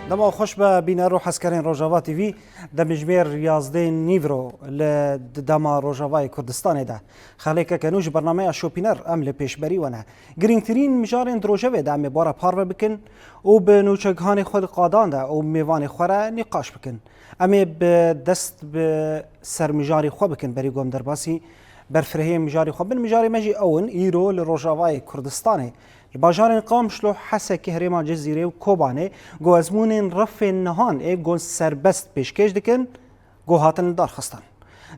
دما خوش به بینارو حسکرین روجاوا تیوی دمجمیر 11 نیورو لدما روجاوای کردستان ده خلیک کنوج برنامه شوپینر عمل پیشبری ونه گرینگترین مجارین دروجه ده ام بارا پارو بکن او به نوچگهان خود قادان ده او میوان خوره نقاش بکن امی به دست به سر مجاری خو بکن بری گم در باسی برفرهی مجاری خو بن مجاری مجی اون ایرو لروجاوای کردستانه الباجارين قامشلو حسا كهريما جزيرة وكوباني جو ازمونين رفي النهان اي جو سربست بيشكيش دكن جو هاتن دار خستان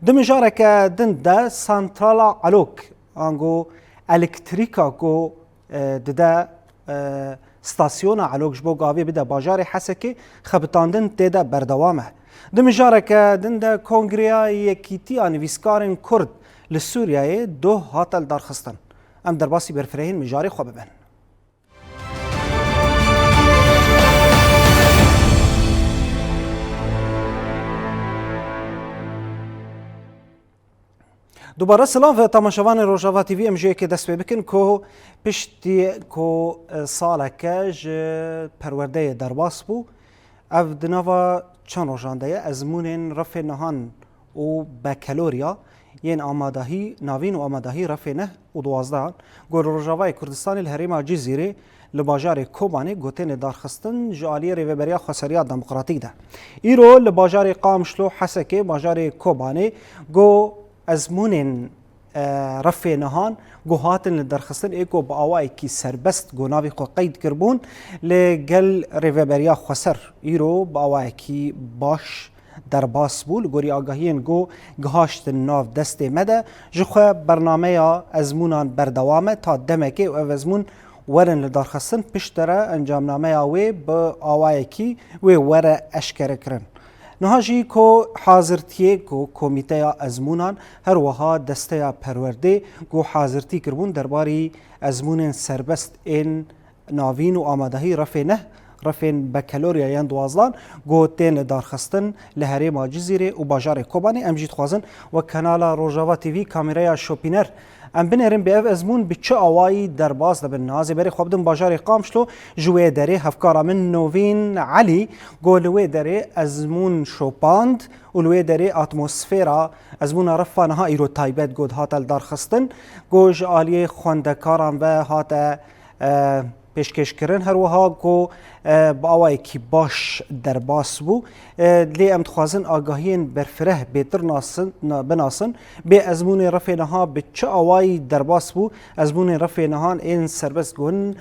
دم جارك دن دا سانترالا علوك انجو الكتريكا جو دا ستاسيونا علوك جبو قاوي بدا باجاري حسكي خبطاندن تيدا بردوامه دم جارك دن دا كونغريا يكيتي ان ويسكارن كرد لسوريا دو هاتل دار خستان ام درباسي برفرهين مجاري خو ببن دوباره سلام و تماشاوان روجاوا تیوی ام جی که دست بکن که پشتی که سالکه پرورده درباس بو اف دنوا چند روزانده ازمون رفع نهان و بکالوریا ین آمادهی ناوین و آمادهی رفع نه و دوازده گور روجاوای کردستان الهریما جزیره لباجار کوبانی گوتن دارخستن جالی ریوبریا خسریات دموکراتیک ده ایرو لباجار قامشلو حسکه باجار کوبانی گو ازمون رفع نهان گوهاتن درخستن ایکو با آوائی کی سربست گوناوی خو قید کربون لگل ریوبریا خسر ایرو با آوائی کی باش در باس بول گوری آگاهین گو گهاشت ناف دست مده جخوا برنامه ازمونان بردوامه تا دمکه و ازمون ورن لدارخستن پشتره انجامنامه وی با آوائی کی وی وره اشکره کرن نهاجی کو حاضرتیه کو کمیته ازمونان هر وها دسته پرورده کو حاضرتی کربون درباری ازمون سربست این ناوین و آمادهی رفع نه رفع بکالوریا یان دوازدان گو تین دارخستن لهریما جزیره و باجار کوبانی امجید خوازن و کانال روجاوا تیوی کامرای شوپینر ام بنرم به ازمون بچه آوایی درباز دبن نازی بری خوابدن باجار قامشلو جوی داره هفکارا من نوین علی گولوی داره ازمون شوپاند ولوی داره اتمسفیرا ازمون رفا نها ایرو تایبت گود هاتل دارخستن گوج آلیه خوندکاران و هات پیشکش کردن هر وها کو با آوای کی باش در باس بو لی ام تخوازن آگاهین برفره بهتر بناسن به ازمون رفع نها به چه آوای در باس بو ازمون رفع نهان این سربست گون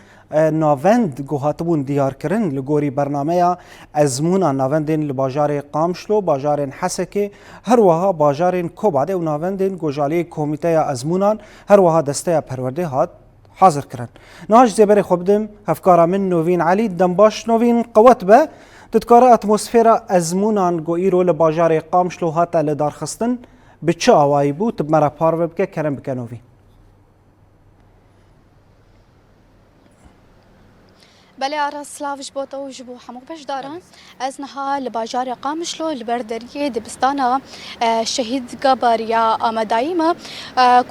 ناوند گوهاتبون دیار کرن لگوری برنامه ازمون ناوندین لباجار قامشلو باجار حسکه هر وها باجار کوباده و ناوندین گوجالی کمیته ازمونان هر وها دسته پرورده هات حاضر کرن ناج زبر خبدم هفکارا من نوین علی دنباش نوین قوت به تذكر اتمسفيرا ازمونان گو ایرو لباجار قامشلو هاتا لدارخستن بچه آوائی بو تب مرا پارو بکه کرم بکنوی بله آرا سلاوش بوتا و جبو حمو باش دارن از نها لباجار قامشلو لبردریه دبستانا شهید قباریا آمدايما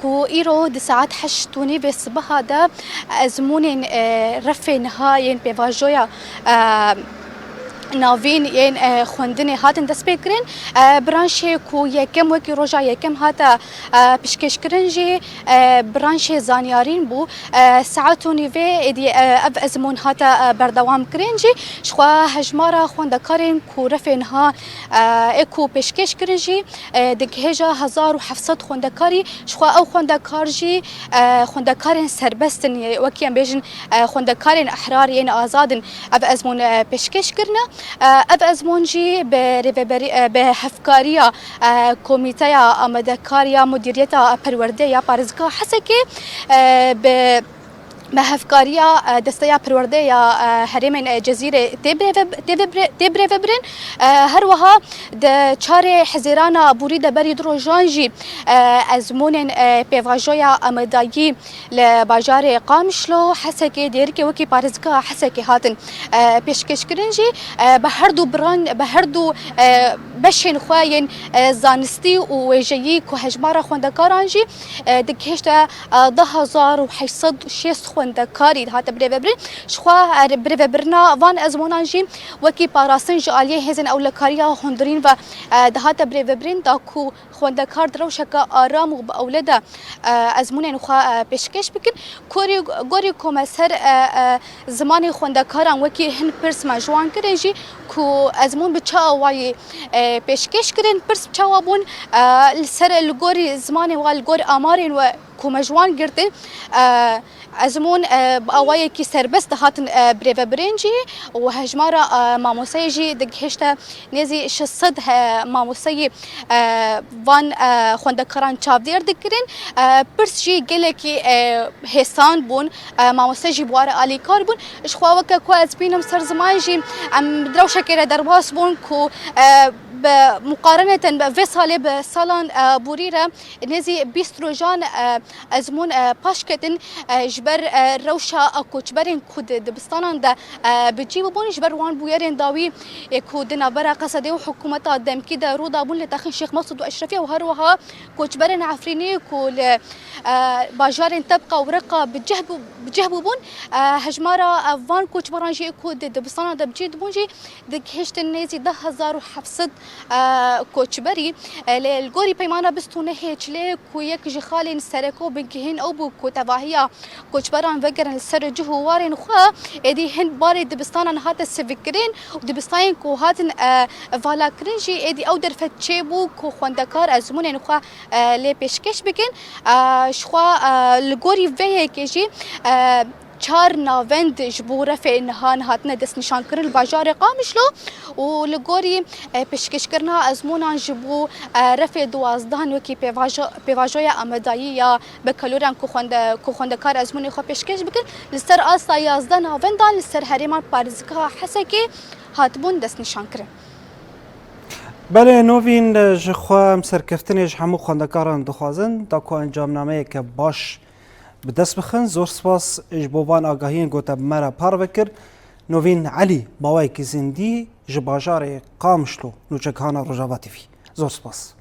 كو إيرو دي ساعات حشتوني بالصبح هذا أزمون رفع نهاين بواجويا ناوین این خوندنی هاتن دست بکرین برانشی کو یکم وکی روزا یکم هاتا پیشکش کرن جی برانشی زانیارین بو ساعتونی و ادی اف ازمون هاتا بردوام کرن جی شخوا هجمارا خوندکارین کو رفنها اکو پیشکش کرن جی دگهجا 1700 خوندکاری شخوا او خوندکار جی خوندکارین سربستن وکی ام بیجن خوندکارین احرار یین آزادن اف ازمون پیشکش کرنا اف ازمونجی به هفکاریا کمیته آمادهکاریا مدیریت پرورده یا پارزگاه حسکه به هفکاریا دسته پرورده یا حریم جزیره تبره وبرن هر وها د چار حزیران بوری د بری دروجانجی ازمون پیواجویا امدایی لباجار قامشلو حسکه دیر که وکی پارزگاه حسکه هاتن پیشکش کرنجی به هر دو بشین خواین زانستی و ویژه‌ای که هجمار خوندکارانجی دکهشت 10806 خوندکاری هات بريفبرين شخوا بريفبرنا وان ازمونان جي وكي باراسن جاليه هزن اولكاريا هندرين و دهات بريفبرين داكو خوندکار دروشکا آرام و باولدا ازمونن خو پیشکش بکن کوری گوری کومسر زمان خوندکاران وکی هن پرس مجوان کرن جی کو ازمون بچا وای پیشکش کرن پرس بچا بون سر الگوری زمان و الگور آمارین و کومجوان گرتن ازمون باوای کی سربست هاتن بریو برنجی و هجمارا ماموسای جی دگهشتا نزی شصد ماموسای وان خوندکاران چاودیر دکرین پرس جی گله کی حسان بون ماموسای جی بوار علی کار بون اشخوا وک کو از بینم سر زمان جی ام دروشه کره درباس بون کو مقارنة بفصل بسالان بوريرة نزي بيستروجان ازمون باشكتن جبر روشا اكو جبرين كود دبستانان دا بتجيبوا بون جبر وان بويرين داوي كودنا برا قصدي وحكومة دم كده روضا بون لتاخن شيخ مقصود واشرفيه وهروها كو جبرين عفريني كو باجارين تبقى ورقة بجهبوا بون هجمارا فان كو جبران جي كود دبستانان دا بجيد بونجي دكهشت النازي 10,700 کوچبری الگوری پیمانه بستونه هیچ لی کو یک جخالین سرکو بنکهین او بو کو تواهیا کوچبران وگرن سر جهوارین خو ادی هند باری دبستان هات سفکرین و دبستان کو هاتن والاکرین جی ادی او در فتچه بو کو خوندکار ازمون خو لی پیشکش بکن شخوا الگوری وه کی جی چار ناوند جبو رفع نهان هاتنا دست نشان کرن الباجار قامشلو و لگوری پیشکش کرنا ازمونان جبو رفع 12 وکی پیواجوی آمدایی یا بکلوران کو خوندکار ازمونی خو پیشکش بکن لسر آسا 11 ناوندان لسر هریمان پارزکا حسکی هاتبون دست نشان کرن. بله نوین جخوا سرکفتنش همو خوندکاران دخوازن تا کو انجام نامه که باش بدست بخن زور سپاس اجبوان آگاهین گوتا مرا پار بکر نوین علی باوای که زندی جباجار قامشلو نوچکانا روجاواتی فی زور سپاس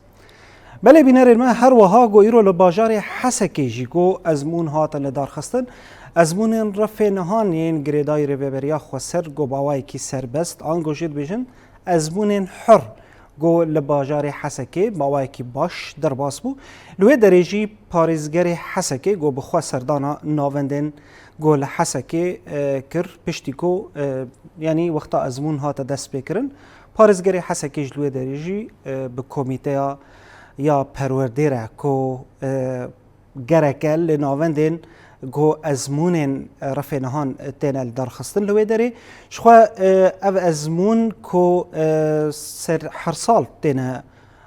بله بینر ما هر وها گو ایرو لباجار حسکی جی گو ازمون هاتا لدار خستن ازمون رفع نهان ین گریدای ریبریا خوصر گو باوای که سربست آنگو جید بیشن ازمون حر گو لباجار حسکی باوای کی باش در باس بو لوی درجی پاریزگر حسکی گو بخوا سردانا ناوندن گو لحسکی کر پشتی کو یعنی وقتا ازمون هات دست بکرن پاریزگر حسکی لوی درجی به کمیته یا پروردیره کو گرکل لناوندن گو ازمون رفع نهان تنال درخستن لوی داری شخوا او ازمون کو سر هر سال تنه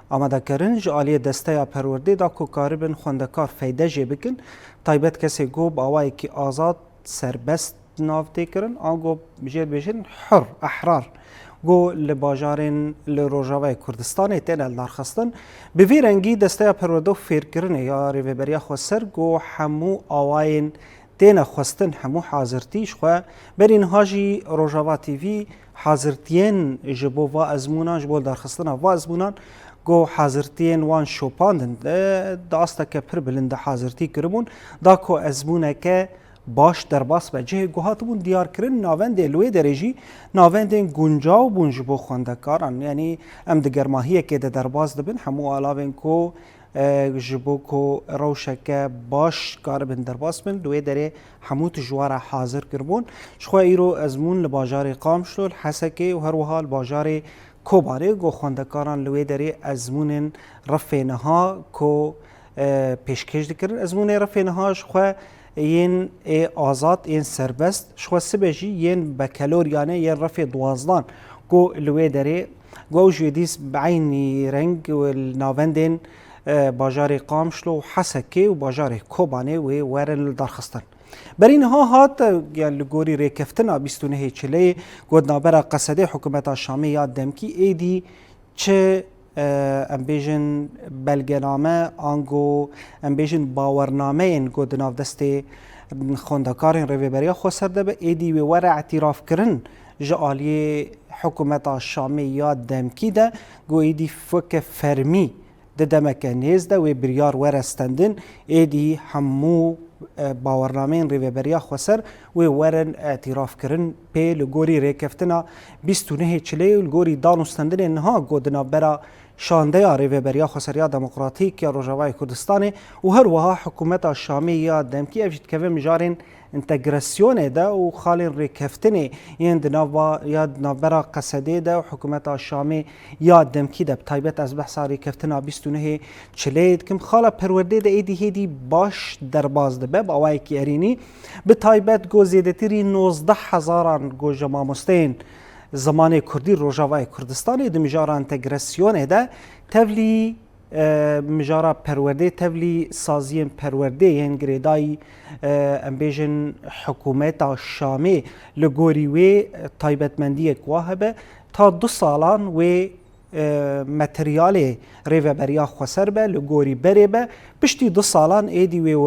آماده کرن جالی دسته یا پرورده دا کو کاربن خوندکار فیده جی بکن تایبت کسی گو باوایی که آزاد سربست نافته کرن آنگو بجید بجین حر احرار گو لباجارین لروجاوی کردستان تنال درخستن به وی رنگی دسته پرودو فیر کرنه یا ریوبریا خوستر گو همو آواین تنه خواستن همو حاضرتیش خو برین هاجی روجاوا تیوی حاضرتین جبو و ازمونان جبو درخستن و ازمونان گو حاضرتین وان شوپاندن داستا که پر بلنده حاضرتی کرمون دا کو ازمونه که باش در باس بجه گوهاتمون دیار کرن ناوند لوی درجی ناوند گنجاو بونج بو خوندکاران یعنی ام دگرماهیه که در باز دبن همو علاوه کو جبو کو روشک باش کاربن در باس بن لوی دره همو تجوار حاضر کربون شخوا ایرو ازمون لباجار قامشلو الحسکی و هر وحال باجار کوباره گو خوندکاران لوی دره ازمون رفع نها کو پیشکش دکرن ازمون رفع نهاش خوا ین آزاد ین سربست شو سبجی ین بکالوریانه ین رفع 12 گو لوی دره گو جدیس بعینی رنگ و ناوندین باجار قامشلو حسکی و باجار کوبانه و ورن درخستن برین ها هات یعنی لگوری ریکفتنا بیستونه هیچلی گود نابرا قصده حکومت شامی یاد دمکی ایدی چه ام بیژن بلگنامه آنگو ام بیژن باورنامه این گود ناو دسته خوندکارین ریوبریا خوصرده به ایدی و ور اعتراف کرن جالی حکومت شامی یاد دمکی ده گو ایدی فک فرمی ده دمک نیز ده و بریار ورستندن ایدی همو باورنامین ریوبریا خوسر و ورن اعتراف کرن پی لگوری ریکفتنا 29 چلی و لگوری دانستندن نها گودنا برا شانده ریوبریا خوسریا دموکراتیک یا روجاوای کردستان و هر وها حکومت شامی یا دمکی افجد که مجارن انتگراسیون ده و خالین ریکفتنی این دنوا یا نبرا قصده ده و حکومت شامی یا دمکی ده بتایبت از بحث ریکفتنا 29 چلید کم خالا پرورده ده ایدی هیدی باش در باز ده به آوای کی ارینی بتایبت گو زیدتری 19,000 گو جمامستین زمان کردی روجاوای کردستانی ده مجارا انتگراسیون ده تبلی مجارا پرورده تبلی سازی پرورده یعنی گریدای امبیجن حکومت شامی لگوری و تایبتمندی واهبه تا 2 سالان و متریال ریوبریا خوسر به لگوری بره به پشتی 2 سالان ایدی و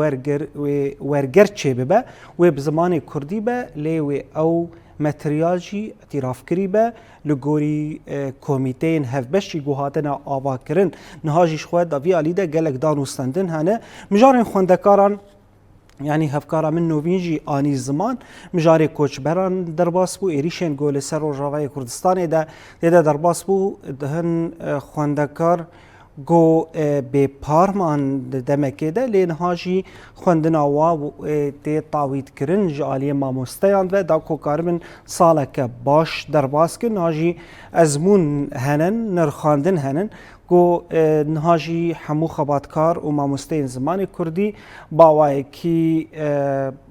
ورگر چه به و بزمان کردی به لی او متریال جی اعتراف کری به لگوری کمیتین هفبشی گوهاتنا آوا کرن نهاجیش خود داوی آلیده گلک دانوستندن هنه مجارن خوندکاران یعنی هفکارا من نوینجی آنی زمان مجاری کوچبران درباس بو ایریشن گول سر و روای کردستان ده درباس بو دهن خوندکار گو به پارمان دمکه ده لینهاجی خوندنا و تی تاوید کرن جالی ماموستیان و دا کو کارمن سالک باش درباس کن نهاجی ازمون هنن نرخاندن هنن گو نهاجی همو خباتکار و ماموستین زمان کردی باوای کی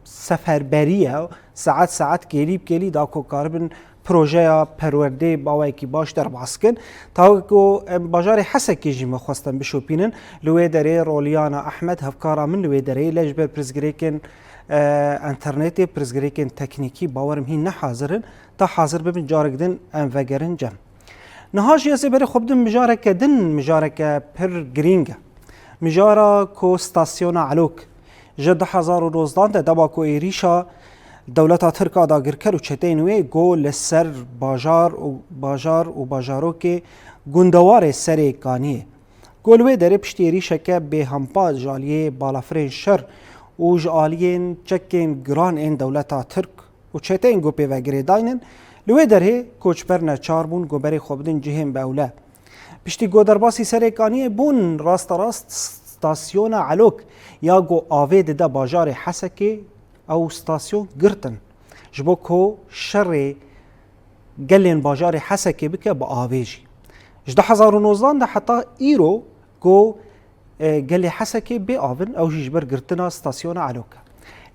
سفربریه ساعت گلی دا کو کاربن پروژه پرورده باوای کی باش در باسکن تا کو بازار حسکی جی مخواستن بشوپینن لوی دره رولیانا احمد هفکارا من لوی دره لجبر پرزگریکن انترنتی پرزگریکن تکنیکی باورم هی نه حاضرن تا حاضر ببین جارگدن ام وگرن جم نهاش یسی بری خوب دن مجارک دن مجارک پر گرینگ مجارا کو ستاسیون علوک جد 2019 ده دبا کو ایریشا دولتا ترکا دا گرکر و چتینوی گو لسر باجارو که گندوار سر کانیه گولوی داره پشتیری شکه به همپا جالیه بالافرین شر و جالیه چکین گران این دولتا ترک و چتین گو پیوه گریداینن لوی داره کوچبر نچار بون گو بری خوبدن جهیم باوله پشتی گو درباسی سر کانیه بون راست ستاسیون علوک یا گو آوید ده باجار حسکه او ستاسیون گرتن جبو کو شر گلین باجار حسکه بکه با آویجی جده 2019 ده حتی ایرو گو گلی حسکه بی آون او جبر گرتنا ستاسیون علوکه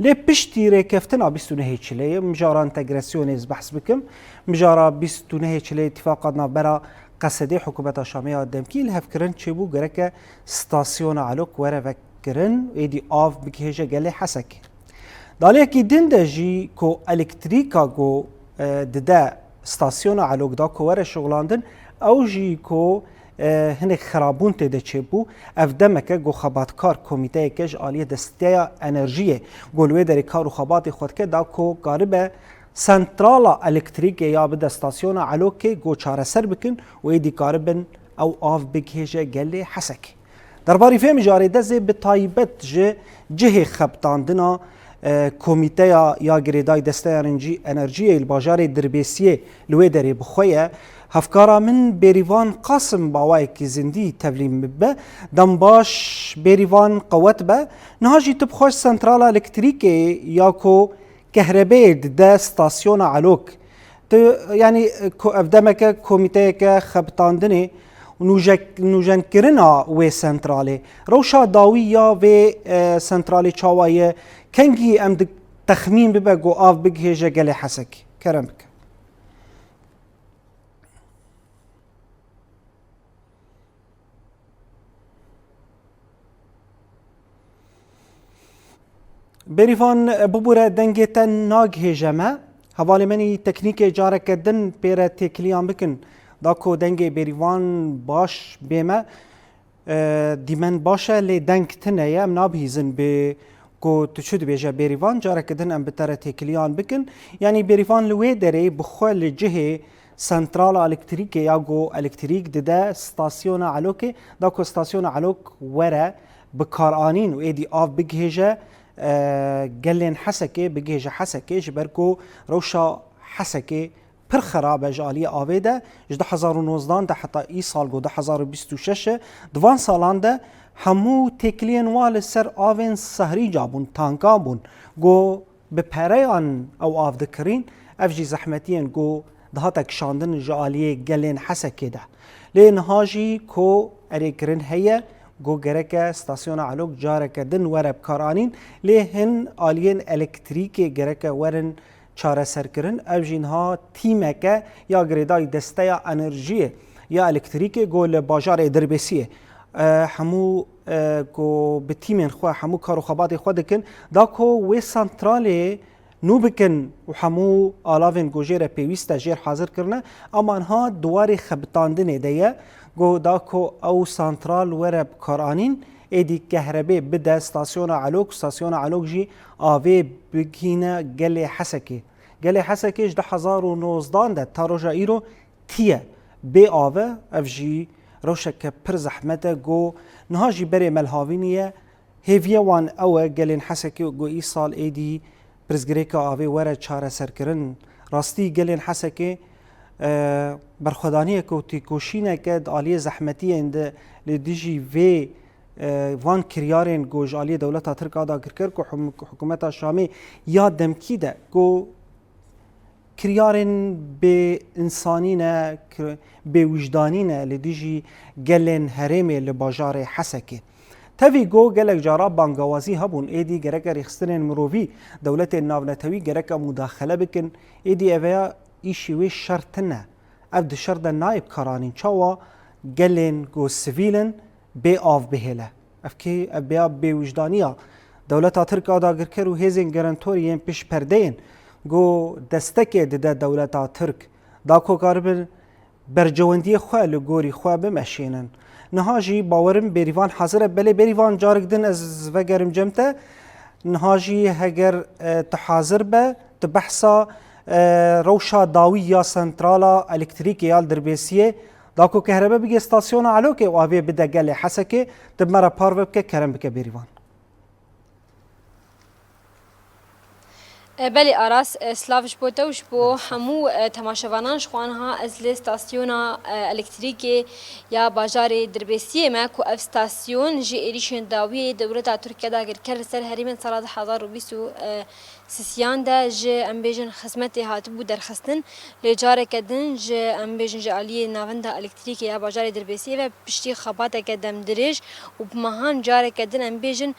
لی پشتی ریکفتنا 29 چلیه مجارا انتگراسیون از بحث بکم مجارا 29 چلیه اتفاقاتنا برا قصده حکومت شامی دمکی لحف کرن چه بو گرکه ستاسیون علوک وره وکرن ایدی آف بکیجه گلی حسکه دالی کی دنده جی کو الکتریکا گو دده ستاسیون علوک دا کو وره شغلاندن او جی کو هنک خرابون تده چه بو افدمکه گو خباتکار کمیته کش آلیه دستیا انرژیه گلوه داری کار و خبات خود که دا کو قاربه سنترالا الکتریک یا بده ستاسیون علوک گو چاره سر بکن و ایدی قاربن او آف بکیجه گلی حسک درباری فهم جاری دزه به طایبت جه خبتاندنا کمیته یا گریدای دسته انرژی الباجار دربیسیه لوی داری بخویه هفکارا من بریوان قاسم باوای کی زندی تولیم به دنباش بریوان قوت به نهاجی تبخوش سنترال الکتریک یا کو کهربای ده ستاسیون علوک یعنی افدمک کمیته که خبتاندنه نوجن کرنا و سنتراله روشا داوی یا و سنترالی چاوایه کنگی ام تخمین ببه گو آف بگهجه گلی حسک کرم بک بریفان ببوره دنگتن ناگهجمه حوالی منی تکنیک جارک دن پیره تکلیان بکن دا کو دنگ بریوان باش بیمه دیمن باشه لی دنگ تنه ام نابهیزن به کو تشد بیجه بریوان جاره کدن ام بتره تکلیان بکن یعنی بریوان لوی داره بخوال جهه سنترال الکتریک یا گو الکتریک دده ستاسیون علوک دا کو ستاسیون علوک وره بکارانین و ایدی آف بگهجه گلین حسکه بگیج حسکه جبرکو روشا حسکه پر خرابه جالی آویده جده 2019 ده حتی ای سال گو 2026 دوان سالان ده همو تکلین وال سر آوین سهری جابون تانکا بون گو به پریان او آف دکرین افجی زحمتین گو ده تکشاندن جالی گلین حسکه ده لین هاجی کو اریکرین هیه گو گرک استاسیون علوک جارک دن ورب کارانین لیهن آلین الکتریک گرک ورن چاره سرکرن اوجین ها تیمک یا گریدای دسته یا انرژی یا الکتریک گو لباجار دربسیه همو کو به تیمن خو همو کارو خبات خو دکن دا کو و سنترال نو بکن و همو آلاوین گوجر پیوسته جیر حاضر کرنه اما انها دواری خبتاندن دیه گو دا کو او سنترال ورب کارانین ایدی کهربه بده استاسیون علوک جی آوی بگینه گل حسکی جده 2019 ده تا روژا ایرو تیه بی آوه اف جی روشک پر زحمته گو نها جی بری ملهاوینیه هیویه وان اوه گلین حسکی گو ای سال ایدی پرزگریک آوی وره چاره سرکرن راستی گلین حسکی برخدانیه که تیکوشینه که آلیه زحمتی انده لیدیجی وی وان کریارین گوش آلیه دولتا ترک آدا کرکر که حکومت شامی یاد دمکی ده گو کریارین به انسانینه به وجدانینه لیدیجی گلین هرمه لباجار حسکه تاوی گو گلک جارا بانگوازی هبون ایدی گرک ریخستن مرووی دولت ناونتوی گرک مداخله بکن ایدی اویا ایشیوی شرطنه اف ده شرط نایب کارانین چاوا گلین گو سویلن بی آف بهله اف که بیا بی وجدانیا دولتا ترک آداگر کرو هیزین گرانتورین پیش پردین گو دستکه ده دولتا ترک دا کو کاربن برجواندی خواه لگوری خواه بمشینن نهاجی باورم بریوان حاضره بله بریوان جارک دن از وگرم جمته نهاجی هگر تحاضر به تبحثا روشا داوی یا سنترالا الکتریک یا دربیسیه داکو کهربا بگی استاسیون علوکه و آوی بده گل حسکه تب مرا پارو بکه کرم بکه بریوان بله آراس سلاوش بوتوش بو همو تماشاوانانش خوانها از استاسیونا الکتریکی یا باجار دربسیه ما کو اف استاسیون جی ایریشن داوی دولتا ترکیه دا کر سر هریمن سال 2020 سیسیان ده جه امبیجن خدمتی هاتبو درخستن لجاره کدن جه امبیجن جالی ناوند الکتریکی یا باجار دربسیه و پشتی خبات کدم درج و بمهان جاره کدن امبیجن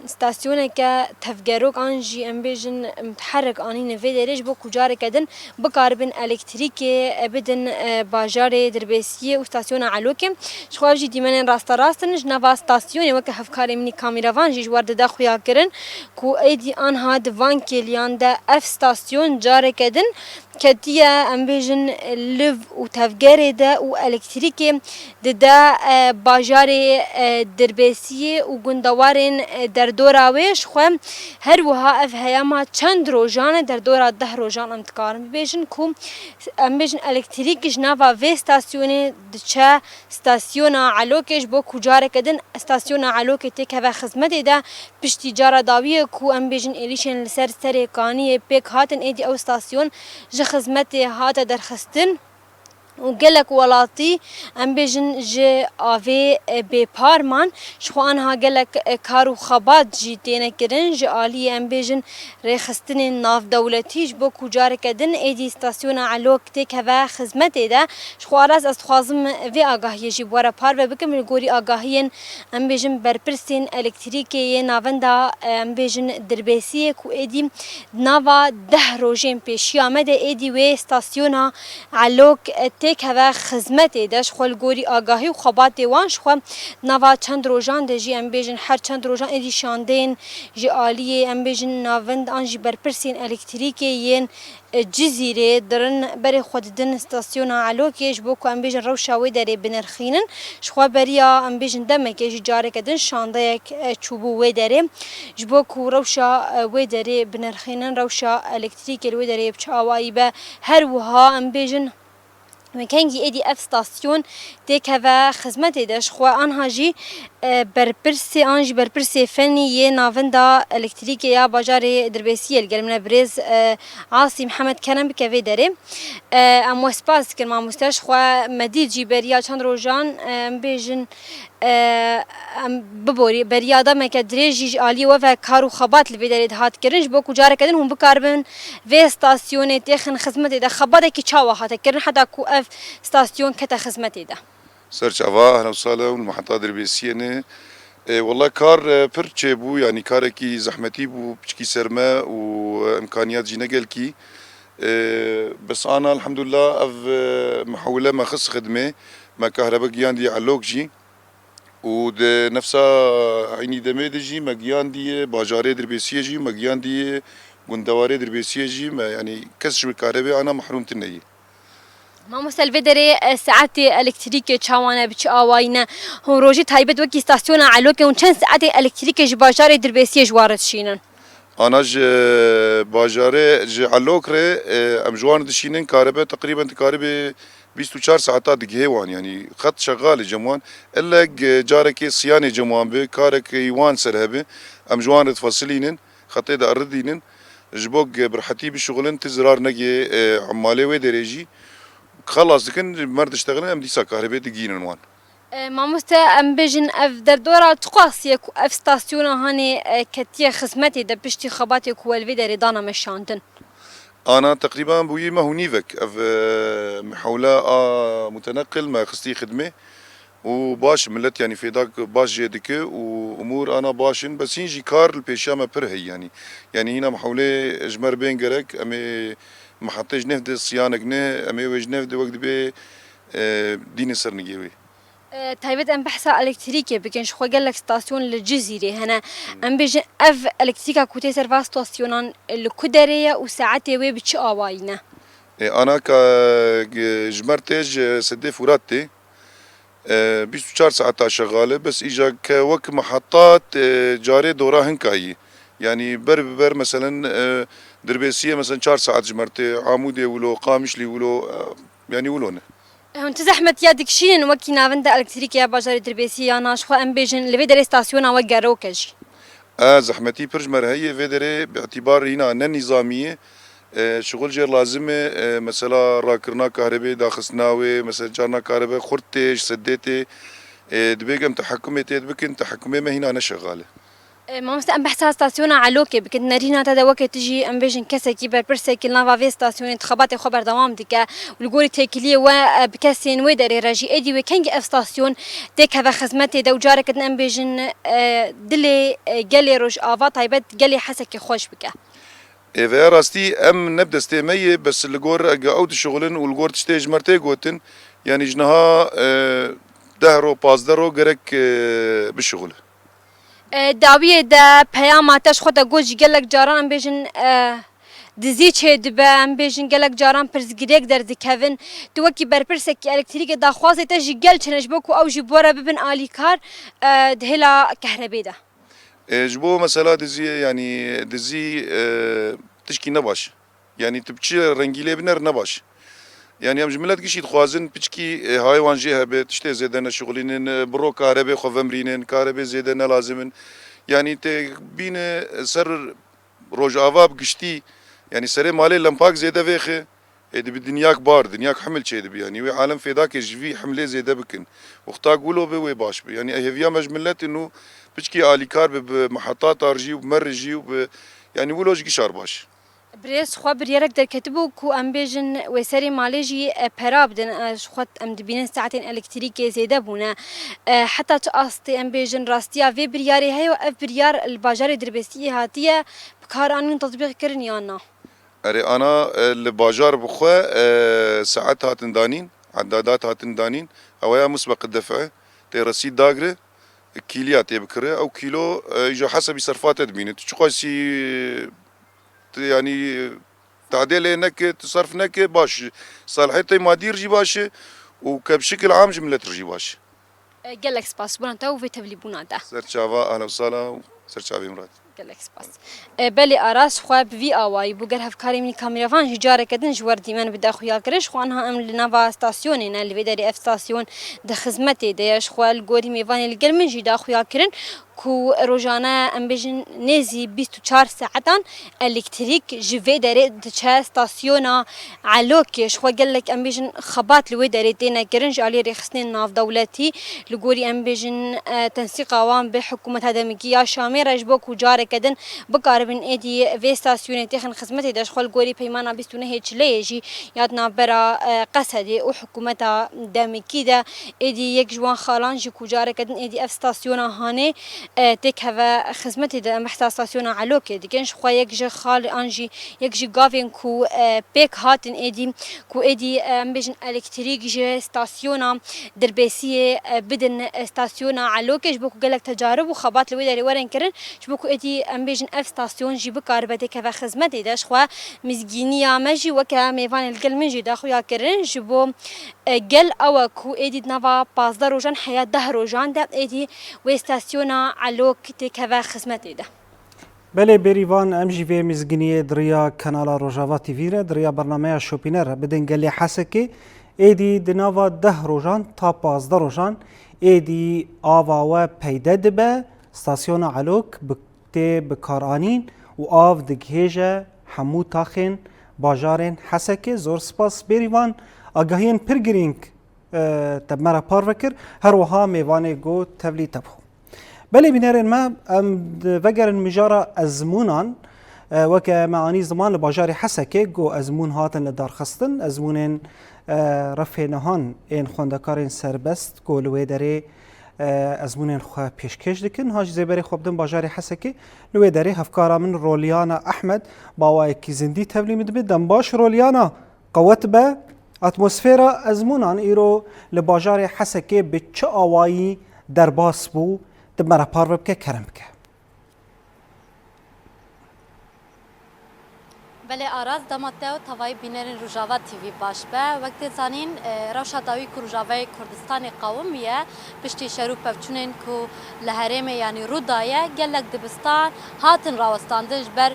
استاسیونه که تفگروک آنجی امبیجن متحرك آنين في درج بو كجار كدن بكاربن الكتريكي بدن باجار دربسيه وستاسيون علوكم شخواجي ديمن راستنج نوا ستاسيون وك هفكاري مني كاميرا فان جي جوار دا خويا كرن كو ايدي ان هاد فان كيليان دا اف ستاسيون جار كدن كتيا امبيجن ليف وتفجري دا والكتريكي دا باجار دربسيه وغندوارين دردوراويش خو هر وها اف هياما چند روزانه در دورا 10 روزان امتکارم بیشن کوم بیشن الکتریکش نوا و استاسیون دچه استاسیون علوکش با کجاره کدن استاسیون علوک تک و خدمت ده پشتی جارا داویه کو بیشن الیشن لسر سر کانی پیک هاتن ایدی او استاسیون ج خدمت هات در خستن وقالك ولاتي ام بيجن جي افي بي بارمان شخو انها قالك كارو خبات جي تينا كرن جي آلي ام بيجن ريخستن ناف دولتيش بو كجار كدن ايدي ستاسيون علوك تيك هوا خزمتي ده شخو اراز استخوازم في آگاهي جي بورا بار و بكم الگوري آگاهين ام بيجن برپرسين الكتريكي نافندا ام بيجن دربيسي كو ايدي نافا 10 روجين بيشيا مده ايدي وي ستاسيون علوك تک هوا خدمتی داشت خال گوری آگاهی و خباتی وانش خو نوا چند روزان دجی ام بیجن هر چند روزان ادی شاندین جی عالیه ام بیجن ناوند آنجی برپرسین الکتریکی ین جزیره درن بری خود دن استاسیون علوکیش بو کو ام بیجن روشاوی داری بنرخینن شخوا بریا ام بیجن دمک جی جاره کدن شانده یک چوبو وی داری جبو کو روشا وی داری بنرخینن روشا الکتریکی وی داری بچاوایی به هر وها ام بیجن مكانجي ايدي اف ستاسيون تيكافا خدمتي داش خوا انها جي بربرسي انجي بربرسي فني نافندا الكتريكي يا باجاري دربيسيه القلمنا بريز عاصي محمد كرم بكافي داري ام وسباس كلمه مستاش خوا مديد جيبريا چند روجان بيجن ببوري بريادا ما كدريجي علي وفا كارو خبات الفيداري هات كرنج بوكو جارة كدن هم بكاربن في ستاسيون تيخن خدمتي دا خبادا كي تشاوا هات كرن حتى كو اف ستاسيون كتا خدمتي دا سرچ اوا اهلا وسهلا والمحطة دربيسية والله كار برچه بو يعني كاركي زحمتي بو بچكي سرما وامكانيات جي نقل كي بس انا الحمد لله اف محولة ما خص خدمة ما كهرباء جيان دي علوك جي ود نفسها عيني دميد جي ما جيان دي باجاري دربيسية جي ما جيان دي قندواري دربيسية جي ما يعني كسر الكهرباء انا محروم تنية ما مسل فيدري ساعتي الكتريكي تشاوانا بتش اواينا هون روجي تايبت وكي ستاسيون علوك وان چند ساعتي الكتريكي جباجاري دربيسية جوارد شينن انا باجاري علوك ري ام جوان دشينن كهرباء تقريبا كهرباء 24 ساعات دقيقة يعني خط شغال جموان الا جارك صيانه جموان بكارك يوان سرهبه ام جوان تفصلينن خطي دا اردينن جبوك برحتي بالشغلن تزرار نجي عمالي ودريجي خلاص كن مرد اشتغلنا ام ديسا كهرباء دقيقة وان ما مستا ام بيجن اف دردورا تقاسي اف ستاسيون هاني كتيا خدمتي دا بشتي خباتي كو الفيدري دانا مشانتن أنا تقريبا بوي ما هو نيفك أف محاولة متنقل ما خستي خدمة وباش ملت يعني في داك باش جيدك وأمور أنا باشن بس ينجي كار البيشا ما برهي يعني هنا محاولة جمر بين جرك أمي محطيش نفد الصيانة جنيه أمي وجه نفد وقت بي دين سر نجيوي تايبت ام بحثا الكتريكي بكن شخو قال لك ستاسيون للجزيرة هنا ام بيجن اف الكتريكا كوتي سيرفا ستاسيونان الكدرية وساعتي وي بتش اواينا أنا كجمرتج سدي فوراتي 24 ساعة شغالة بس إجا كوك محطات جاري دورا هنكاي يعني بر مثلا دربيسية مثلا 4 ساعات جمرتي عمودي ولو قامشلي ولو يعني ولونه هون تزحمت يادك شين وكي نافندا الكتريكي يا باجاري دربيسية ناش خو ام بيجن لفيدري ستاسيون وقاروكج زحمتي برجمر هي فيدري باعتبار هنا أن نظامية شغل جير لازمة مثلا راكرنا كهرباء داخسناوي مثلا جارنا كهرباء خرطيش سديتي دبيقم تحكمتي دبكن تحكمي ما هنا أنا شغالة ما مستا ام بحثا ستاسيون علوكي بكت نارينا تدا وقت تجي ام بيجن كسكي بربرسي كي نافا في ستاسيون تخباتي خبر دوام ديكا والقولي تيكليه وبكاسين ويدري راجي ادي وكانجي اف ستاسيون ديك هذا خدمتي دو جارك ام بيجن دلي قالي روج افا طيبت قالي حسكي خوش بك إذا راستي أم نبدأ استيمية بس الجور أجاود الشغلن والجور تشتيج مرتي قوتن يعني جنها دهرو بازدرو جرك بالشغل داویه دا پیاماتش خود گوش گلک جاران ام بیشن دزی چه دبه ام بیشن گلک جاران پرزگریک در دکوین تو وکی برپرسک الکتریک داخواسه تا جگل چنش بکو او جبورا ببن آلی کار دهلا کهربی ده جبو مثلا دزي يعني دزي تشكي نباش يعني تبكي رنجيلي بنر نباش يعني ام جملات كشي تخوازن بتشكي هاي وانجيها بتشتي زيدنا شغلين برو كهرباء خوفمرينن كهرباء زيدنا لازمن يعني تبين سر روج افاب قشتي يعني سري مالي لمباك زيده فيخه ادي بالدنياك بار دنياك حمل شي دبي يعني عالم في ذاك جفي حمله زيده بكن وقتا قولوا بوي باش يعني هي مجملات انه بتشكي الي كار بمحطات ارجي ومرجي يعني ولوج قشار باش بريس خو بريرك در كتبو كو ام بيجن وسري مالجي برابدن خو ام دبين ساعتين الكتريكي زيده بونا حتى تاستي ام بيجن راستيا في برياري هي واف بريار الباجاري دربسي هاتيه بكارانين تطبيق كرنيانا اري انا الباجار بخوا ساعات هاتن دانين عدادات هاتن دانين او مسبق الدفع تي رصيد داغره كيليات يبكره او كيلو يجو حسب صرفات ادمين تشقاسي يعني تعديل انك تصرف نك باش صالحيتي مادير جي باش وكبشكل عام جملة رجي باش قال لك سباس بونتا وفي تبلي بوناتا سرتشافا اهلا وسهلا سرتشافي مراد gelek spas. Belê aras xwe bi vî awayî bû gel hevkarê min kameravan jî careke din ji wer dîmen bide xuya kiriş xwanha em li nava stasyonê ne li vê derê ev stasyon di xizmetê de ye ji xwe li gorî mêvanê li gel min jî da xuya kirin ku rojane em bêjin nêzî 24 saetan elektrîk ji vê derê diçe stasyona Elokê ji xwe gelek em bêjin xebat li wê derê têne kirin ji aliyê rêxistinên navdewletî li gorî em bêjin tensîqa wan bi hikûmeta demîkî ya Şamê re ji bo ku careke din bikaribin êdî vê stasyonê têxin xizmetê de ji xwe li gorî peymana 29 Çileyê jî ya navbera Qesedê û hikûmeta demîkî de êdî yek ji wan xalan jî ku careke din êdî ev stasyona Hanê têk heve xizmetê de em behsa stasyona Elokê dikin ji xwe yek ji xal an jî yek ji gavên ku pêk hatin êdî ku êdî em bêjin elektrîk ji stasyona Dirbêsiyê bidin stasyona Elokê ji bo ku gelek tecarib û xebat li wê derê werin kirin ji bo ku êdî em bêjin ev stasyon jî bikaribe têk heve xizmetê de ji xwe mizgîniya me jî weke mêvanê li gel min jî daxuya kirin ji bo gel ew ku êdî nava 15 rojan heya 10 rojan de êdî wê stasyona Elok têk heve xizmetê de. بله بریوان ام جی وی مزگینی دریا کانال روجاوا تیوی را دریا برنامه شوپینر بدن گلی حسکی ایدی دناوا 10 روزان تا 15 روزان ایدی آوا و پیدا دبه ستاسیون علوک بکته بکارانین و آو دگهجه همو تاخین باجارین حسکی زور سپاس بریوان آگاهین پرگرینگ تبمرا پار وکر هر وها میوانه گو تبلی تبخو بله بینرین ما وگرن مجارا ازمونان وکه معانی زمان لباجاری حسکه گو ازمون هاتن لدار خستن ازمونین رفع نهان این خوندکارین سربست گو لوی داره ازمونین خواه پیشکش دکن هاش زیبری خوبدن باجاری حسکه لوی داره هفکارا من رولیانا احمد باوای کی زندی تبلی مدبه دنباش رولیانا قوت به اتمسفیرا ازمونان ایرو لباجاری حسکه به چه آوایی در باس بو دمرا پارو بکه کرم بکه بله آراز داماته و توای بینرین روجاوا تیوی باش به وقت زانین روشا داوی که روجاوای کردستان قومیه پشتی شروع پفچونین که لحرم یعنی رودایه گلک دبستان هاتن راوستاندش بر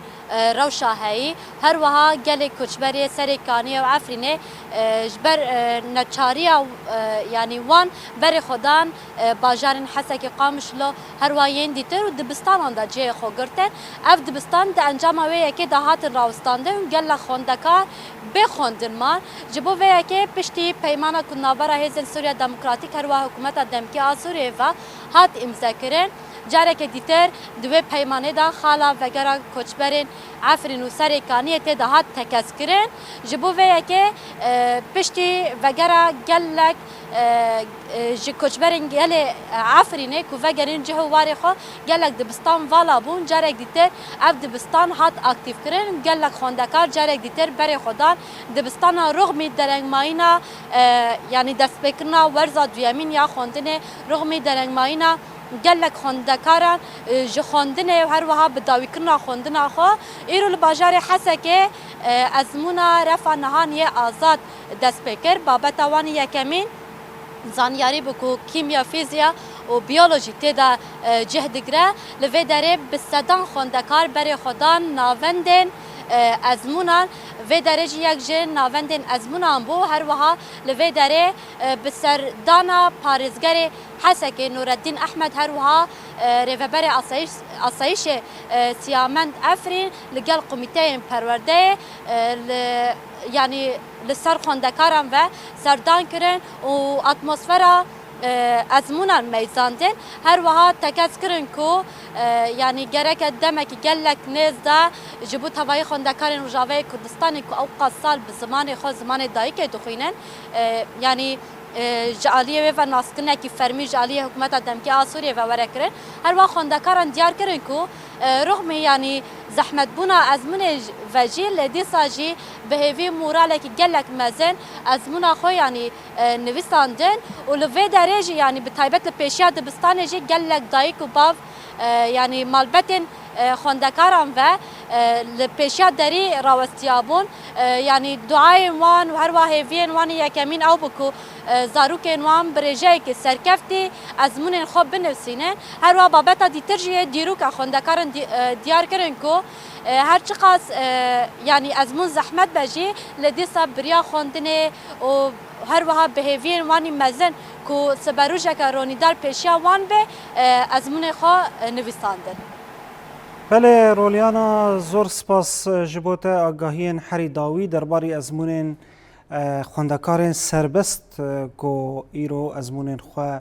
روشا هایی هر وها گلک کچبری سریکانی و عفرینه جبر نچاری یعنی وان بر خودان باجارن حسک قامشلو هر واین دیتر و دبستان آندا جه خو گرتن اف دبستان ده انجام وی که ده هاتن راوستان گل خوندکار بخوندن ما جبو وی که پشتی پیمانا کنابرا هیزن سوریا دموکراتیک هر وها حکومت دمکی آسوری و هات امضا کرن جاره که دیتر دوی پیمانه دا خالا وگرا کچبرین عفرین و سریکانی تی دا هات تکس کرن جبو وی که پشتی وگرا گلک جی کچبرین گل عفرینه کو وگرین جهو واری خو گلک دبستان والا بون جاره دیتر اف دبستان هات اکتیف کرن گلک خوندکار جاره دیتر بری خودان دبستان رغم درنگ ماینا یعنی دست بکرنا ورزا دویمین یا خوندنه رغم درنگ ماینا گلک خوندکاران جه خوندنه هر وها بداوی کرنا خوندنه خو ایرو لباجار حسکه ازمونا رفع نهانی آزاد دست بکر بابت وانی یکمین زانیاری بکو کیمیا فیزیا و بیولوژی تیدا جهدگره لوی داره بستدان خوندکار بری خودان ناوندن ازمونان و درجه یک جن ناوندن ازمونان بو هر وها لوی داره بسردانا پارزگر حسک نورالدین احمد هر وها رهبر آسایش سیامند افرین لگل کمیته پرورده یعنی لسر خوندکاران و سردان کرن و اتمسفرا ازمونان میزاندن هر وها تکس کرن کو یعنی گرک دمک گلک نزدا جبو توای خوندکارن روجاوای کردستان کو اوقات سال به زمان خود زمان دایک دخوینن یعنی جالیه و ناسکنه کی فرمی جالیه حکومت دمکی آسوریه و ورکرن هر وقت خوندکاران دیار کرن کو رغم یعنی زحمت بونا ازمون وجیل دیساجی بهوی موراله کی گلک مزن ازمونا خو یعنی نویساندن و لوی درجه یعنی به تایبت پیشیا دبستان جی گلک دایک و باو یعنی مالبتن خوندکاران و لپیشیا دری راوستیابون یعنی دعای وان و هر واهوین وان یکمین او بکو زاروکین وان برژه که سرکفتی ازمون خوب بنویسینن هر وا بابتا دیترجیه دیروک خوندکاران دیار کرن کو هر چقدر یعنی ازمون زحمت بجی لدیسا بریا خوندنه و هر وها بهوین وانی مزن کو سبروجه که رونیدار پیشیا وان به ازمون خوا نویساندن. بله رولیانا زور سپاس جبوت آگاهین حری داوی درباره ازمون خوندکارن سربست کو ایرو ازمون خوا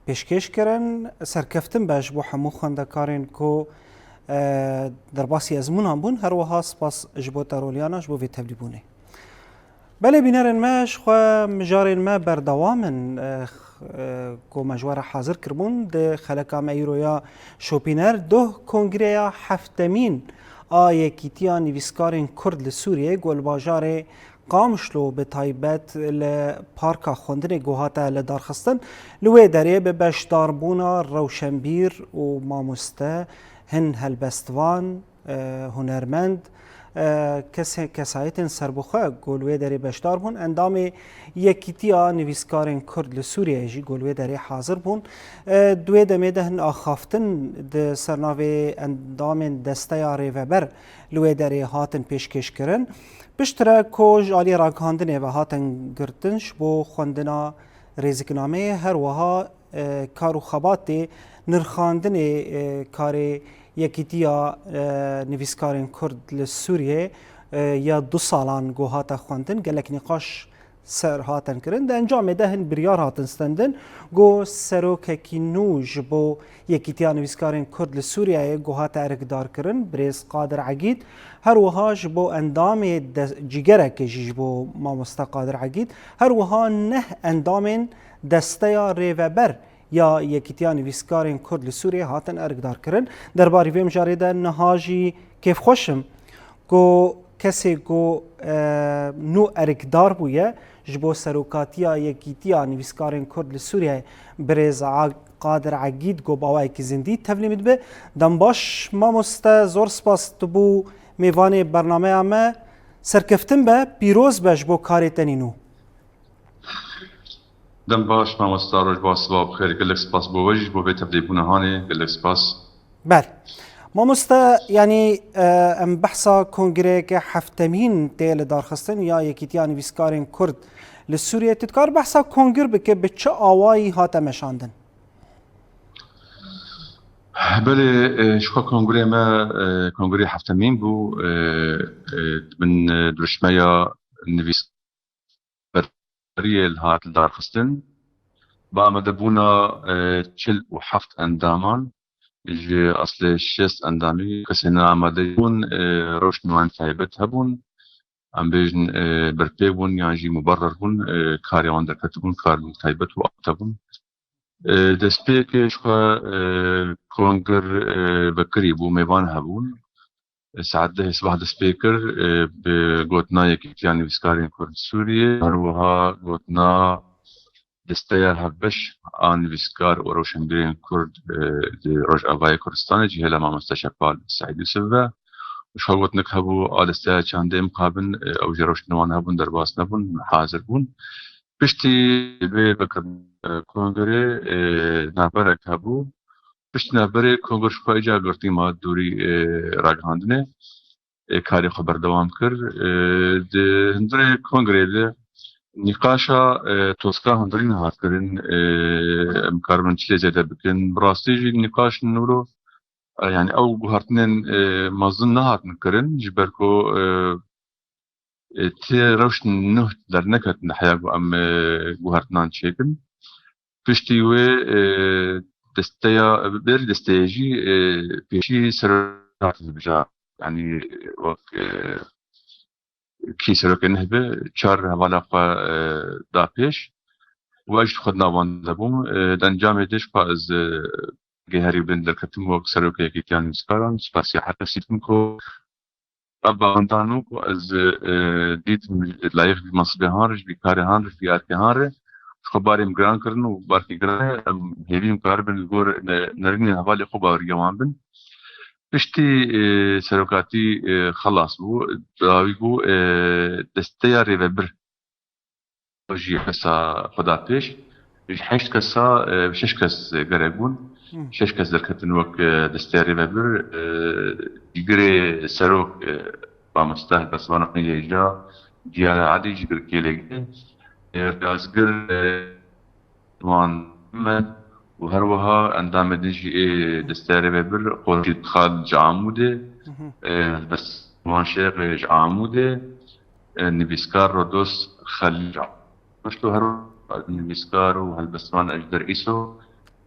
پیشکش کرن سرکفتن باش بو همو خوندکارن کو در باسی ازمون هم بون هر وها سپاس جبوت رولیانا جبو وی تبلی بونه. بله بینرن ماش خو مجارن ما بردوامن کو مجوار حاضر کربون ده خلقا مایرویا شوپینر دو کنگریا هفتمین یکیتیا نویسکارن کرد لسوریه گل باجار قامشلو به تایبت لپارکا خوندن گوهاتا لدارخستن لوی داره به بشداربونا روشنبیر و ماموسته هن هلبستوان هنرمند کسایتن سربخواه گلوه داری بشدار بون اندام یکیتیا نویسکارن کرد لسوریه جی گلوه داری حاضر بون دوی دمه دهن آخافتن ده سرناوی اندام دسته ریوبر لوه داری هاتن پیشکش کرن بشتره کج آلی راکاندنه و هاتن گرتنش بو خوندنا ریزکنامه هر وها کارو خباتی نرخاندنه کاری یکیتیا نویسکارن کرد لسوریه یا 2 سالان گوهاتا خواندن گلک نقاش سر هاتن کرن ده انجام دهن بریار هاتن ستندن گو سروککی نوج بو یکیتیا نویسکارن کرد لسوریه گوهاتا ارگدار کرن بریز قادر عقید هر وهاش بو اندام جیگره که جیج بو مامستا قادر عقید هر وها نه اندام دسته ریوبر یا یکیتیا نویسکارن کرد لسوریه هاتن ارگدار کرن درباره ویم جاریده نهاجی کیف خوشم گو کسی گو نو ارگدار بویه جبو سروکاتیا یکیتیا نویسکارن کرد لسوریه برز قادر عقید گو باوای که زندی تفلیمید به دنباش ما مست زور سپاس تبو میوان برنامه همه سرکفتن به پیروز بش بو کاری تنینو دم باش ما مستعرج با سباب خیر گلک سپاس بو وجه بو بیت تبلیبونه هانه گلک سپاس بله ما مستا يعني ام بحثا كونغري كحفتمين تيل دارخستن يا يكيتيا نويسكارن كرد لسوريا تذكر بحثا كونغر بك بتش اواي هاتا مشاندن بله شكو كونغري ما كونغري حفتمين بو من درشميا نويس بريال هات دارخستن با مدبونا تشل وحفت اندامان جي اصل شست اندامي كسنا عمديون روشنوان تايبت هبون ام بيجن بربيبون يعني جي مبرر بون كاريوان دركتبون كار تايبت وقتبون دسبيك شخا كونغر بكري بو ميوان هبون سعده صباح دسبيكر بغوتنا يكيتياني بسكارين كورد سوريا هروها غوتنا دستيار هبش آن ویسکار و روشنبیرین کرد روش آوای کردستان جهلا ما مستشفال سعید یوسف و شغلت نکهبو آدسته چنده مقابن او جروش نوان هبون در باس نبون حاضر بون پشتی به بکر کنگره نبره کهبو پشت نبره کنگر شفای جا گرتی ما دوری راگهاندنه کاری خبر دوام کرد ده هندره کنگره نقاشا توسكا هندرين هاتكرين مكاربن تشلي زيادة بكن براستيجي نقاش نورو يعني او بهارتنين مازن نهات نكرن جبركو تي روش نه در نكت نحياقو ام بهارتنان تشيكن پشتيوه دستيا بير دستيجي بيشي سرعات بجا يعني وقت کی سرک نهبه چهار حوالا دا پیش واجد خدنا وان دبوم دنجام دیش پا از گهری بندر کتم وقت سرک یکی کیان مسکاران سپاسی حتی سیتم کو ابا اندانو کو از دیت لایق مصبه هانش بیکاره هانش بیارکه هانره خباریم گران کرن و بارکی گران هیویم کار بن گور نرینی حوالی خوب آوریوان بن پشتی سروکاتی خلاص بو داوی بو دستیا ریوبر جی کسا خدا پیش هشت کسا شش کس گرگون شش کس درکتن وک دستیا ریوبر دیگری سروک با مستحق بسوان قیلی جا دیار عادی جگر کلیگه رازگر وان من وهروها عندما نجي دستاري ببر قلت خالد عموده بس وانشيق عموده نبيسكار رودوس خليل مشتو هرو نبيسكار وهالبسمان اجدر ايسو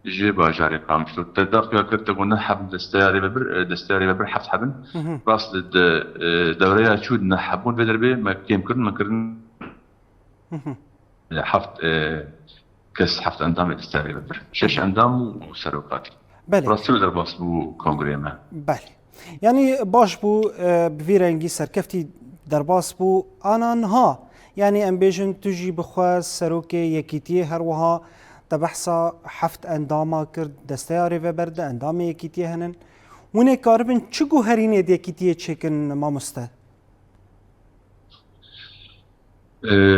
جي باجاري قامشتو تداق يا كنت قلنا حب دستاري ببر حفت حبن راس دوريا شود نحبون بدربي ما كيم كرن حفت كس حفت اندام دستاري ببر شش اندام وسروقاتي بله راسل در باس بو کنگره ما بله يعني باش بو بفيرنجي سركفتي درباس بو آنانها يعني ام بيجن تجي بخواز سروكي يكيتي هروها تبحثا حفت انداما کرد دستياري وبرد اندام يكيتي هنن ونه كاربن چگو هرين دي يكيتي چكن ما مسته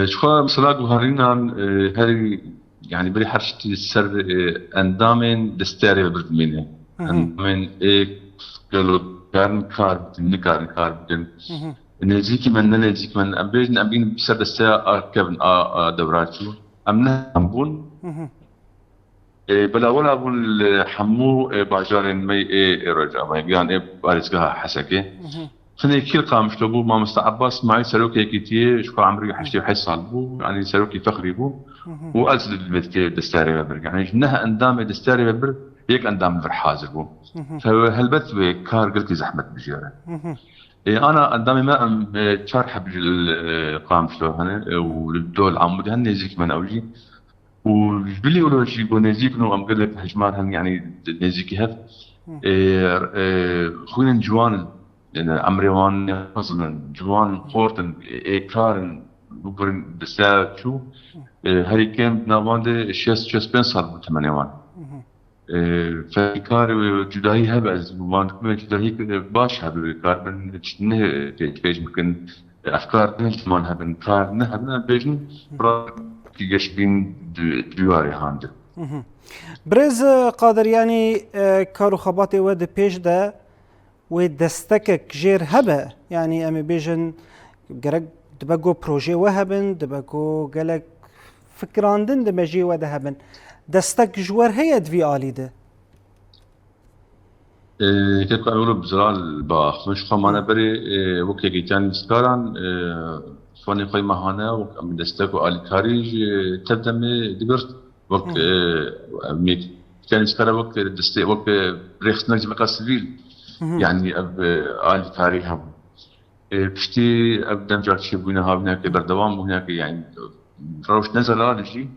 شخوا مثلا جوهرينا هري يعني بري حرشتي السر اندامن دستياري ببرد مينه اندامن قالوا كان كاربن نزيكي من أبين بسر الساعة أركبن دوراتو أمنا أمبون بلا ولا أقول حمو باجارين مي رجع ما يعني بارزقها حسكي خلني كل قامش لبو ما مستعباس معي سلوكي كتير شو عمري حشتي وحس بو يعني سلوكي فخري بو وأزل البيت دستاري ببر يعني جنها أندام دستاري ببر هيك أندام ببر حاضر بو فهالبت بكار قلت زحمة بجيرة انا قدامي ما شرح بالقام شلون هنا والدول عمود هن نزيك من اوجي وبلي يقولوا شي يقول نزيك نو ام قال لك هجمان هن يعني نزيك هف خوين جوان يعني امريوان مثلا جوان قورتن اكرار بقرن بسا شو هريكين نواند شس بن صار ثمانيوان فكار جداهي هبه از مانكم جداهي باش هبه كار من نه بيج ممكن افكار نجمان هبن كار نه هبن بيجن برا كيش بين دواري هاند برز قادر يعني كارو خباتي ود بيج ده ودستكك جير هبه يعني ام بيجن جرق دبقو بروجي وهبن دبقو قالك فكراندن دمجي ودهبن دستك جوار هي دفي آلي ده كيف قالوا بزرال باخ مش خمانة بري وكي جيتان سكاران فاني قيمة هنا ومن دستك وآلي كاريج تبدأ دبرت وقت ميت كان سكارا وقت دستي وقت بريخت نجم سيفيل يعني اب آلي كاري هم بشتي ابدا جات شبونا هناك بردوام وهناك يعني روش نزل هذا الشيء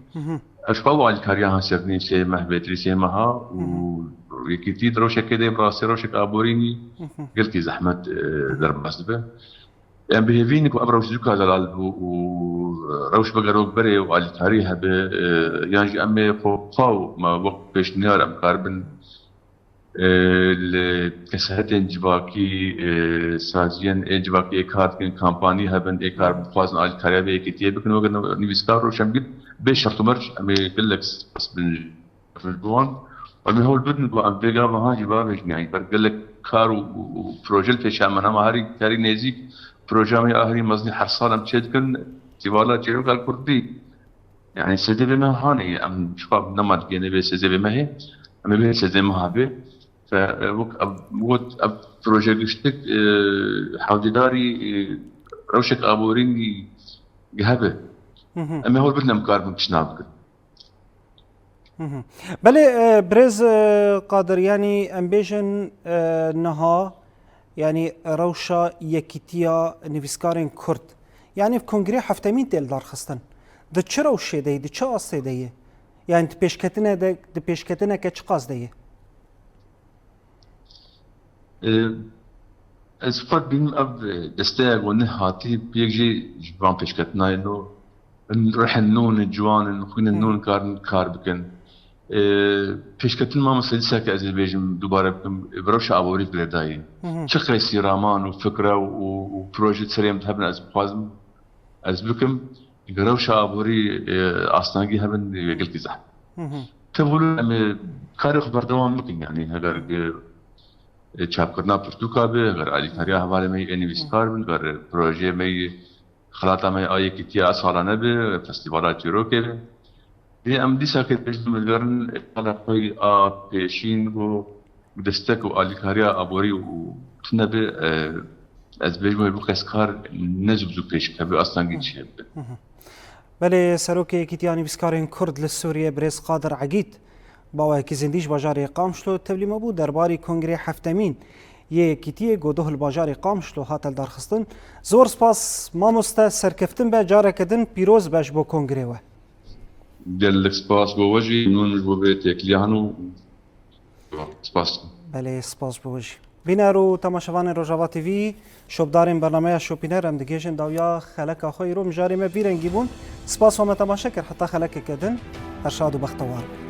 اشقوا على الكاريا سيرني سيمه بيتري سيمها ويكيتي دروشة كده براسي روشك ابوريني قلت زحمه درب حسبه يعني بهيفينك وابروش زوكا زلال وروش بقروك بري وعلى الكاريها ب يعني امي قاو ما وقت بيش نار ام كاربن الكسهتين جباكي سازين جباكي اكاد كان كامباني هبن اكار بخوازن على الكاريا بيكيتي بكن وقت نيفيسكار وشم قد بشرط مرج أمي يقول لك بس بالجوان ومن هو البدن بقى بيجا ما هاجي بابج يعني بقول لك كارو وبروجل في شام أنا ما هاري كاري نزيك بروجامي آخري مزني حرصان أم تشدكن تبالا جيرو قال كردي يعني سيدي بما هاني أم شباب نمط جيني بس سيدي بما هي أم بيه سيدي ما هابي فوق أب بروجل قشتك حاودي داري روشك أبوريني جهبه اما هو البرنامج مكاربن تشنابك بله برز قادر يعني امبيجن نها يعني روشا يكيتيا نيفيسكارين كرد يعني في كونغري حفتمين تيل دار خستن ده چه روشه ده چه آسته ده يعني تبيشكتنا ده تبيشكتنا كچ قاس ده از فقط بين اب دستاغ ونهاتي بيجي جبان بيشكتنا انه نروح النون الجوان نخوين النون كار بكن پێشکەتن مامۆستا دیسا کە ئەز بێژم دووبارە بکەم بەرەو شعبۆری بلێدایی چ خێسی ڕامان و فکرە و پرۆژە سەرێم هەبن ئەس بخوازم ئەس بکەم گەرە و شعبۆری ئاستانگی هەبن وێگەلکی زەح تەبولو ئەمێ کاری خۆ بەردەوام بکەین یعنی هەگەر چاپکردنا پرتوکا بێ هەگەر ئالیکاریە هەواڵەمەی ئەنویسکار بن هەگەر پرۆژێمەی خڵاتامەی ئایەکیتیە ساڵانە بێ فەستیڤاڵا چیرۆکێ بێ دێ ئەم دیسا کە پێشمەگەرن خۆی پێشین بۆ دەستەک و ئالیکاریە ئابۆری و تنە بێ ئەس بێژمە بۆ کەسکار نەزوو زوو پێشکە بێ ئاستانگی چیە بێ بەێ سەرۆکێکیتیانی بیسکارên کورد لە سووریە برێز قادر عەگیت باوایەکی زیندیش باژارê قامشلۆ تەولî مەبوو دەربارî کۆنگرê heftemîn yê yekîtiyê godoh li bajarê Qamişlo hat eldarxistin. Zor spas mamoste serkeftin be careke din pîroz be ji bo kongrê we. Gelek spas bo we jî nûn ji bo vê têkiliyan û spas. Belê spas bo we jî. Bîner û temaşevanên Rojava TV şopdarên bernameya Şopîner em digêjin dawiya xeleka xwe îro mijarê me vî rengî bûn. Spas me temaşe kir heta xelekeke din her şad û bextewar.